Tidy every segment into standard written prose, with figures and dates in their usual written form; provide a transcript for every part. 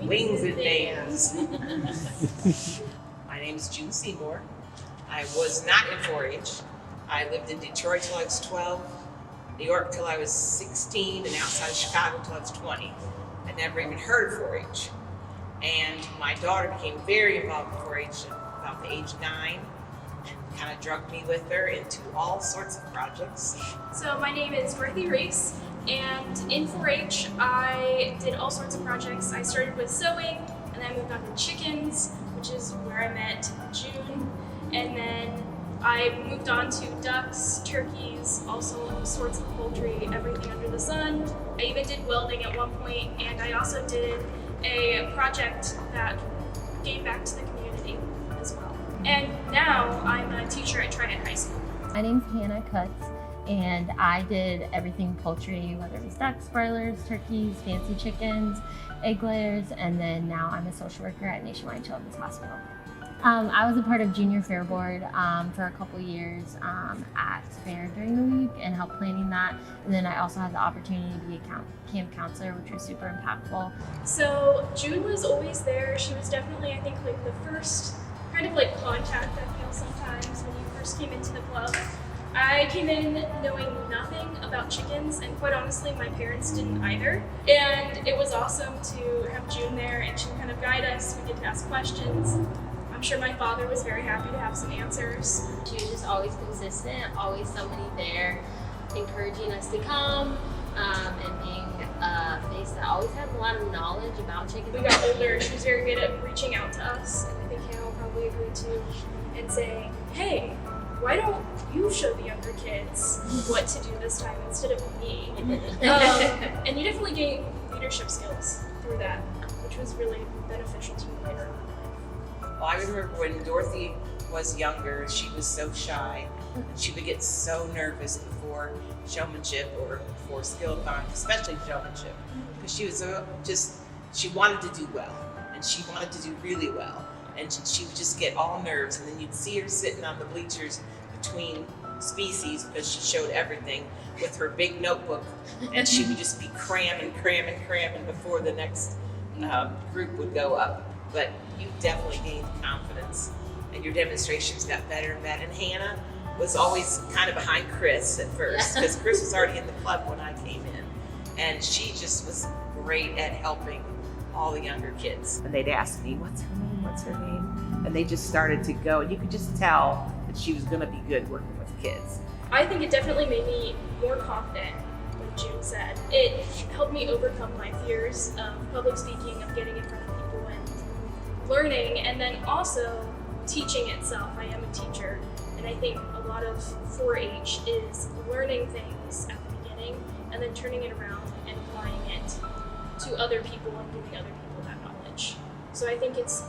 Wings and names. My name is June Seymour. I was not in 4-H. I lived in Detroit till I was 12, New York till I was 16, and outside of Chicago till I was 20. I never even heard of 4-H. And my daughter became very involved in 4-H at about the age of 9, and kind of drugged me with her into all sorts of projects. So my name is Dorothy, and in 4-H I did all sorts of projects. I started with sewing, and then I moved on to chickens, which is where I met June, and then I moved on to ducks, turkeys, all sorts of poultry, everything under the sun. I even did welding at one point, and I also did a project that gave back to the community as well. And now I'm a teacher at Triad High School. My name's Hannah Cutts, and I did everything poultry, whether it was ducks, broilers, turkeys, fancy chickens, egg layers, and then now I'm a social worker at Nationwide Children's Hospital. I was a part of Junior Fair Board for a couple years at Fair during the week and helped planning that. And then I also had the opportunity to be a camp counselor, which was super impactful. So June was always there. She was definitely, I think, like the first kind of like contact I feel sometimes when you first came into the club. I came in knowing nothing about chickens, and quite honestly, my parents didn't either. And it was awesome to have June there, and she would kind of guide us. We get to ask questions. I'm sure my father was very happy to have some answers. She was just always consistent, always somebody there encouraging us to come, and being a face that always had a lot of knowledge about chickens. We got older, she was very good at reaching out to us, and I think Hannah will probably agree too, and saying, hey, why don't you show the younger kids what to do this time instead of me? And you definitely gained leadership skills through that, which was really beneficial to me later on. Well, I remember when Dorothy was younger, she was so shy, and she would get so nervous before showmanship or before skill time, especially showmanship, because she was she wanted to do well, and she wanted to do really well, and she would just get all nerves, and then you'd see her sitting on the bleachers between species because she showed everything with her big notebook, and she would just be cramming before the next group would go up. But you definitely gained confidence, and your demonstrations got better and better. And Hannah was always kind of behind Chris at first, because Chris was already in the club when I came in, and she just was great at helping all the younger kids. And they'd ask me, what's her name? And they just started to go, and you could just tell that she was gonna be good working with kids. I think it definitely made me more confident, like June said. It helped me overcome my fears of public speaking, of getting in front of people and learning, and then also teaching itself. I am a teacher, and I think a lot of 4-H is learning things at the beginning and then turning it around and applying it to other people and giving other people that knowledge. So I think it's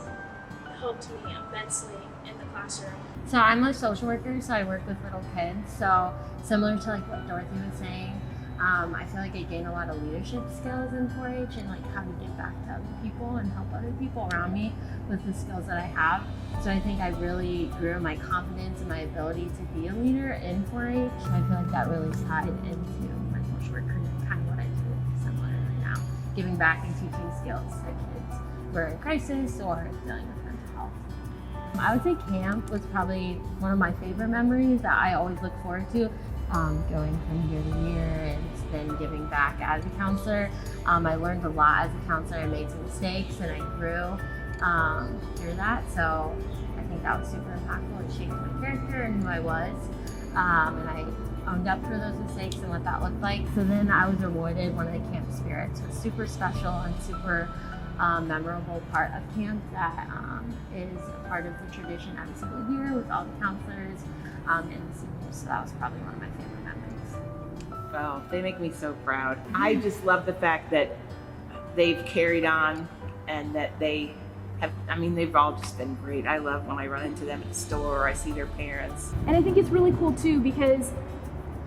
helped me immensely in the classroom. So I'm a social worker, so I work with little kids. So similar to like what Dorothy was saying, I feel like I gained a lot of leadership skills in 4-H and like how to give back to other people and help other people around me with the skills that I have. So I think I really grew my confidence and my ability to be a leader in 4-H. I feel like that really tied into my social work career, kind of what I do similarly now, giving back and teaching skills to kids who are in crisis or dealing with mental health. I would say camp was probably one of my favorite memories that I always look forward to. Going from year to year and then giving back as a counselor. I learned a lot as a counselor. I made some mistakes and I grew through that. So I think that was super impactful. It shaped my character and who I was. And I owned up for those mistakes and what that looked like. So then I was awarded one of the camp spirits. It was super special and super memorable part of camp that is a part of the tradition every single year with all the counselors and the seniors. So that was probably one of my favorite memories. Well, they make me so proud. I just love the fact that they've carried on and that they have, they've all just been great. I love when I run into them at the store or I see their parents. And I think it's really cool too because,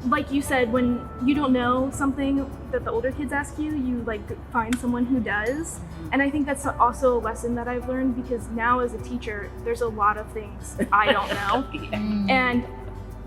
like you said, when you don't know something that the older kids ask you, you like find someone who does. And I think that's also a lesson that I've learned because now as a teacher, there's a lot of things I don't know.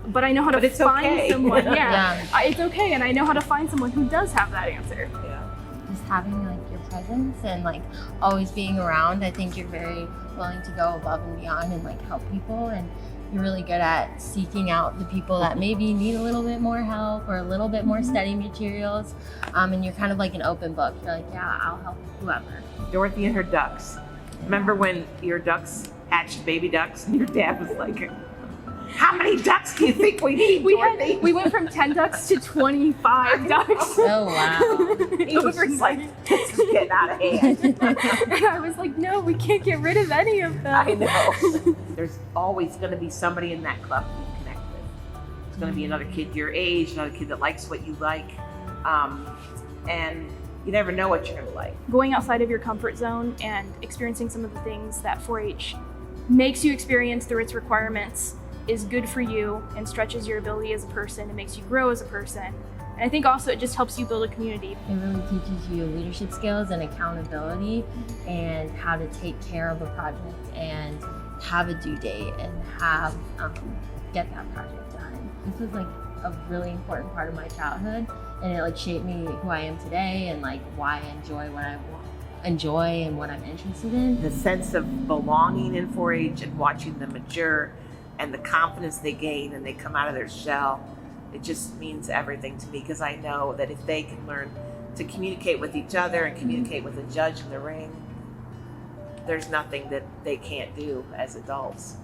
But I know how to find someone. It's okay, and I know how to find someone who does have that answer. Yeah. just having like your presence and like always being around. I think you're very willing to go above and beyond and like help people, and you're really good at seeking out the people that maybe need a little bit more help or a little bit more study materials, and you're kind of like an open book. You're like, yeah, I'll help whoever. Dorothy and her ducks. Remember when your ducks hatched baby ducks and your dad was like, how many ducks do you think we need, Dorothy? We went from 10 ducks to 25 ducks. Oh wow. He was just like, this is getting out of hand. And I was like, no, we can't get rid of any of them. I know. There's always going to be somebody in that club you can connect with. There's going to be another kid your age, another kid that likes what you like. And you never know what you're going to like. Going outside of your comfort zone and experiencing some of the things that 4-H makes you experience through its requirements is good for you and stretches your ability as a person. It makes you grow as a person. And I think also it just helps you build a community. It really teaches you leadership skills and accountability and how to take care of a project and have a due date and have get that project done. This was like a really important part of my childhood, and it like shaped me who I am today and like why I enjoy what I enjoy and what I'm interested in. The sense of belonging in 4-H and watching them mature and the confidence they gain and they come out of their shell, it just means everything to me, because I know that if they can learn to communicate with each other and communicate with the judge in the ring, there's nothing that they can't do as adults.